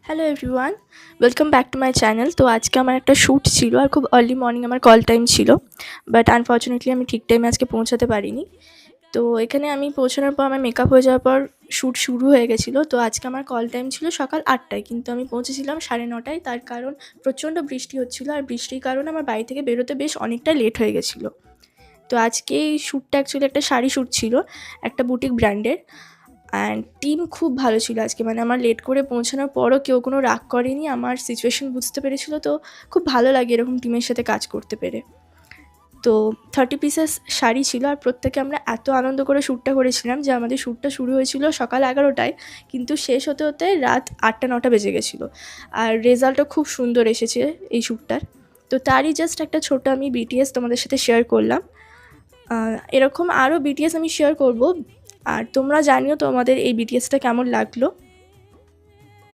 Hello everyone, welcome back to my channel. তো আজকে আমার একটা শ্যুট ছিল আর খুব আর্লি মর্নিং আমার কল টাইম ছিল, বাট আনফর্চুনেটলি আমি ঠিক টাইমে আজকে পৌঁছাতে পারিনি। তো এখানে আমি পৌঁছানোর পর আমার মেকআপ হয়ে যাওয়ার পর শ্যুট শুরু হয়ে গেছিলো। তো আজকে আমার কল টাইম ছিল সকাল ৮টায়, কিন্তু আমি পৌঁছেছিলাম ৯:৩০টায়। তার কারণ প্রচণ্ড বৃষ্টি হচ্ছিলো, আর বৃষ্টির কারণে আমার বাড়ি থেকে বেরোতে বেশ অনেকটা লেট হয়ে গেছিলো। তো আজকে এই শ্যুটটা অ্যাকচুয়ালি একটা শাড়ি শ্যুট ছিল, একটা বুটিক ব্র্যান্ডের। অ্যান্ড টিম খুব ভালো ছিল আজকে, মানে আমার লেট করে পৌঁছানোর পরও কেউ কোনো রাগ করেনি, আমার সিচুয়েশন বুঝতে পেরেছিল। তো খুব ভালো লাগে এরকম টিমের সাথে কাজ করতে পেরে। তো 30 পিসেস শাড়ি ছিল, আর প্রত্যেকে আমরা এত আনন্দ করে শ্যুটটা করেছিলাম যে আমাদের শ্যুটটা শুরু হয়েছিল সকাল 11টায়, কিন্তু শেষ হতে হতে রাত 8টা-9টা বেজে গেছিলো। আর রেজাল্টও খুব সুন্দর এসেছে এই শ্যুটটার। তো তারই জাস্ট একটা ছোট আমি বিটিএস তোমাদের সাথে শেয়ার করলাম। এরকম আরও বিটিএস আমি শেয়ার করব, আর তোমরা জানিও তোমাদের এই বিটিএসটা কেমন লাগলো।